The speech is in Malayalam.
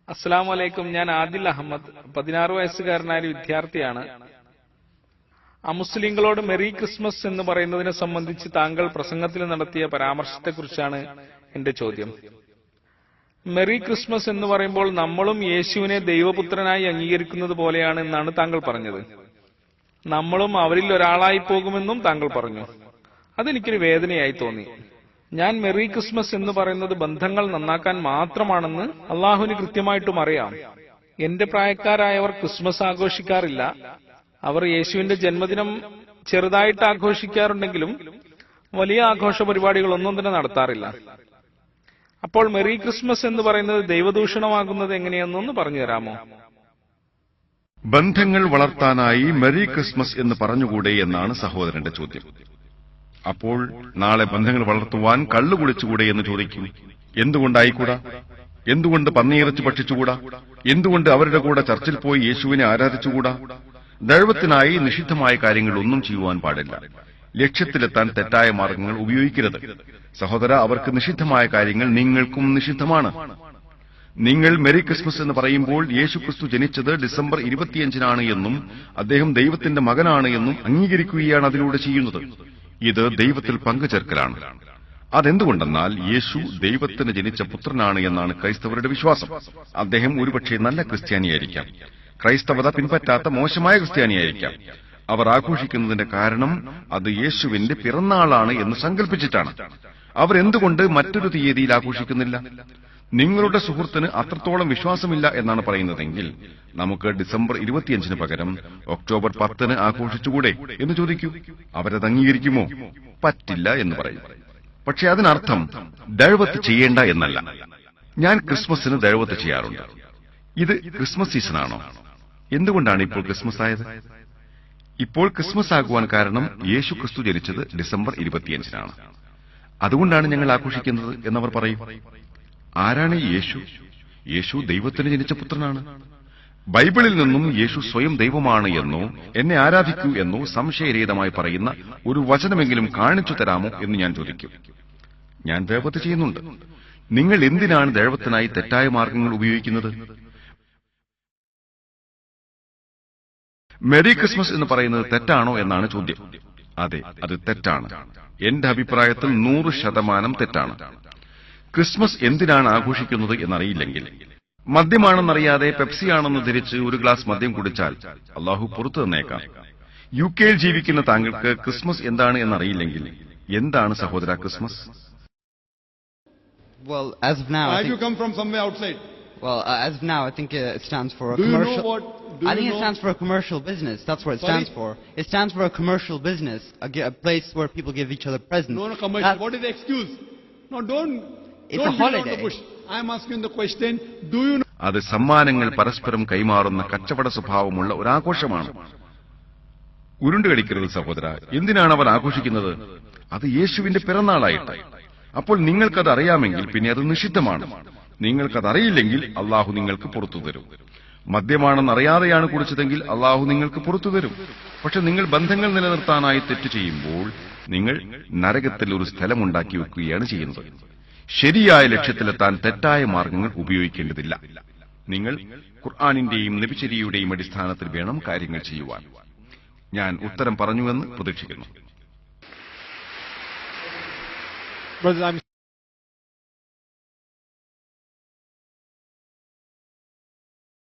അസ്സലാമു അലൈക്കും. ഞാൻ ആദിൽ അഹമ്മദ്, 16 വയസ്സുകാരനായ ഒരു വിദ്യാർത്ഥിയാണ്. അമുസ്ലിങ്ങളോട് മെറി ക്രിസ്മസ് എന്ന് പറയുന്നതിനെ സംബന്ധിച്ച് താങ്കൾ പ്രസംഗത്തിൽ നടത്തിയ പരാമർശത്തെക്കുറിച്ചാണ് എന്റെ ചോദ്യം. മെറി ക്രിസ്മസ് എന്ന് പറയുമ്പോൾ നമ്മളും യേശുവിനെ ദൈവപുത്രനായി അംഗീകരിക്കുന്നത് പോലെയാണ് എന്നാണ് താങ്കൾ പറഞ്ഞത്. നമ്മളും അവരിൽ ഒരാളായി പോകുമെന്നും താങ്കൾ പറഞ്ഞു. അതെനിക്കൊരു വേദനയായി തോന്നി. ഞാൻ മെറി ക്രിസ്മസ് എന്ന് പറയുന്നത് ബന്ധങ്ങൾ നന്നാക്കാൻ മാത്രമാണെന്ന് അള്ളാഹുവിന് കൃത്യമായിട്ടും അറിയാം. എന്റെ പ്രായക്കാരായവർ ക്രിസ്മസ് ആഘോഷിക്കാറില്ല. അവർ യേശുവിന്റെ ജന്മദിനം ചെറുതായിട്ട് ആഘോഷിക്കാറുണ്ടെങ്കിലും വലിയ ആഘോഷ പരിപാടികളൊന്നും തന്നെ നടത്താറില്ല. അപ്പോൾ മെറി ക്രിസ്മസ് എന്ന് പറയുന്നത് ദൈവദൂഷണമാകുന്നത് എങ്ങനെയെന്നൊന്ന് പറഞ്ഞു തരാമോ? ബന്ധങ്ങൾ വളർത്താനായി മെറി ക്രിസ്മസ് എന്ന് പറഞ്ഞുകൂടെ എന്നാണ് സഹോദരന്റെ ചോദ്യം. അപ്പോൾ നാളെ ബന്ധങ്ങൾ വളർത്തുവാൻ കള്ളു കുടിച്ചുകൂടെ എന്ന് ചോദിക്കും. എന്തുകൊണ്ടായിക്കൂടാ? എന്തുകൊണ്ട് പന്നിയിറച്ചി ഭക്ഷിച്ചുകൂടാ? എന്തുകൊണ്ട് അവരുടെ കൂടെ ചർച്ചിൽ പോയി യേശുവിനെ ആരാധിച്ചുകൂടാ? ദൈവത്തിനായി നിഷിദ്ധമായ കാര്യങ്ങൾ ഒന്നും ചെയ്യുവാൻ പാടില്ല. ലക്ഷ്യത്തിലെത്താൻ തെറ്റായ മാർഗങ്ങൾ ഉപയോഗിക്കരുത്. സഹോദര, അവർക്ക് നിഷിദ്ധമായ കാര്യങ്ങൾ നിങ്ങൾക്കും നിഷിദ്ധമാണ്. നിങ്ങൾ മെറി ക്രിസ്മസ് എന്ന് പറയുമ്പോൾ യേശു ക്രിസ്തു ജനിച്ചത് ഡിസംബർ 25-നാണ് എന്നും അദ്ദേഹം ദൈവത്തിന്റെ മകനാണ് എന്നും അംഗീകരിക്കുകയാണ് അതിലൂടെ ചെയ്യുന്നത്. ഇത് ദൈവത്തിൽ പങ്കുചേർക്കലാണ്. അതെന്തുകൊണ്ടെന്നാൽ യേശു ദൈവത്തിന് ജനിച്ച പുത്രനാണ് എന്നാണ് ക്രൈസ്തവരുടെ വിശ്വാസം. അദ്ദേഹം ഒരുപക്ഷെ നല്ല ക്രിസ്ത്യാനിയായിരിക്കാം, ക്രൈസ്തവത പിൻപറ്റാത്ത മോശമായ ക്രിസ്ത്യാനിയായിരിക്കാം. അവർ ആഘോഷിക്കുന്നതിന്റെ കാരണം അത് യേശുവിന്റെ പിറന്നാളാണ് എന്ന് സങ്കല്പിച്ചിട്ടാണ്. അവരെന്തുകൊണ്ട് മറ്റൊരു തീയതിയിൽ ആഘോഷിക്കുന്നില്ല? നിങ്ങളുടെ സുഹൃത്തിന് അത്രത്തോളം വിശ്വാസമില്ല എന്നാണ് പറയുന്നതെങ്കിൽ നമുക്ക് ഡിസംബർ 25-ന് പകരം ഒക്ടോബർ 10-ന് ആഘോഷിച്ചുകൂടെ എന്ന് ചോദിക്കൂ. അവരത് അംഗീകരിക്കുമോ? പറ്റില്ല എന്ന് പറയും. പക്ഷെ അതിനർത്ഥം ദഴവത്ത് ചെയ്യേണ്ട എന്നല്ല. ഞാൻ ക്രിസ്മസിന് ദഴവത്ത് ചെയ്യാറുണ്ട്. ഇത് ക്രിസ്മസ് സീസണാണോ? എന്തുകൊണ്ടാണ് ഇപ്പോൾ ക്രിസ്മസ് ആയത്? ഇപ്പോൾ ക്രിസ്മസ് ആകുവാൻ കാരണം യേശു ക്രിസ്തു ജനിച്ചത് ഡിസംബർ 25-നാണ്. അതുകൊണ്ടാണ് ഞങ്ങൾ ആഘോഷിക്കുന്നത് എന്നവർ പറയും. ആരാണ് യേശു? യേശു ദൈവത്തിന് ജനിച്ച പുത്രനാണ്. ബൈബിളിൽ നിന്നും യേശു സ്വയം ദൈവമാണ് എന്നോ എന്നെ ആരാധിക്കൂ എന്നോ സംശയരഹിതമായി പറയുന്ന ഒരു വചനമെങ്കിലും കാണിച്ചു തരാമോ എന്ന് ഞാൻ ചോദിക്കും. ഞാൻ ദൈവത്തെ ചെയ്യുന്നുണ്ട്. നിങ്ങൾ എന്തിനാണ് ദൈവത്തിനായി തെറ്റായ മാർഗങ്ങൾ ഉപയോഗിക്കുന്നത്? മെറി ക്രിസ്മസ് എന്ന് പറയുന്നത് തെറ്റാണോ എന്നാണ് ചോദ്യം. അതെ, അത് തെറ്റാണ്. എന്റെ അഭിപ്രായത്തിൽ 100% തെറ്റാണ്. ക്രിസ്മസ് എന്തിനാണ് ആഘോഷിക്കുന്നത് എന്നറിയില്ലെങ്കിൽ, മദ്യമാണെന്നറിയാതെ പെപ്സിയാണെന്ന് ധരിച്ച് ഒരു ഗ്ലാസ് മദ്യം കുടിച്ചാൽ അള്ളാഹു പുറത്തു തന്നേക്കാം. യുകെയിൽ ജീവിക്കുന്ന താങ്കൾക്ക് ക്രിസ്മസ് എന്താണ് എന്നറിയില്ലെങ്കിൽ എന്താണ് സഹോദര Christmas? Well, as of now, Why do you come from somewhere outside? Well, as of now, I think it stands for a Do you know commercial. what? Do I think you it know? stands for a commercial business. That's what it stands for. It stands for a commercial business, a place where people give each other presents. No, commercial. What is the excuse? No, don't. It's don't a beat around holiday. the bush. I am asking the question. Do you know? അത് സമ്മാനങ്ങൾ പരസ്പരം കൈമാറുന്ന കച്ചവട സ്വഭാവമുള്ള ഒരാഘോഷമാണ്. ഉരുണ്ടുകളിക്കരുത് സഹോദര. എന്തിനാണ് അവർ ആഘോഷിക്കുന്നത്? അത് യേശുവിന്റെ പിറന്നാളായിട്ട്. അപ്പോൾ നിങ്ങൾക്കത് അറിയാമെങ്കിൽ പിന്നെ അത് നിഷിദ്ധമാണ്. നിങ്ങൾക്കതറിയില്ലെങ്കിൽ അള്ളാഹു നിങ്ങൾക്ക് പുറത്തു തരും. മദ്യമാണെന്നറിയാതെയാണ് കുടിച്ചതെങ്കിൽ അള്ളാഹു നിങ്ങൾക്ക് പുറത്തു തരും. പക്ഷെ നിങ്ങൾ ബന്ധങ്ങൾ നിലനിർത്താനായി തെറ്റ് ചെയ്യുമ്പോൾ നിങ്ങൾ നരകത്തിൽ ഒരു സ്ഥലമുണ്ടാക്കി വെക്കുകയാണ് ചെയ്യുന്നത്. ശരിയായ ലക്ഷ്യത്തിലെത്താൻ തെറ്റായ മാർഗങ്ങൾ ഉപയോഗിക്കേണ്ടതില്ല. നിങ്ങൾ ഖുർആനിന്റെയും നബിചര്യയുടെയും അടിസ്ഥാനത്തിൽ വേണം കാര്യങ്ങൾ ചെയ്യുവാൻ. ഞാൻ ഉത്തരം പറഞ്ഞുവെന്ന് പ്രതീക്ഷിക്കുന്നു.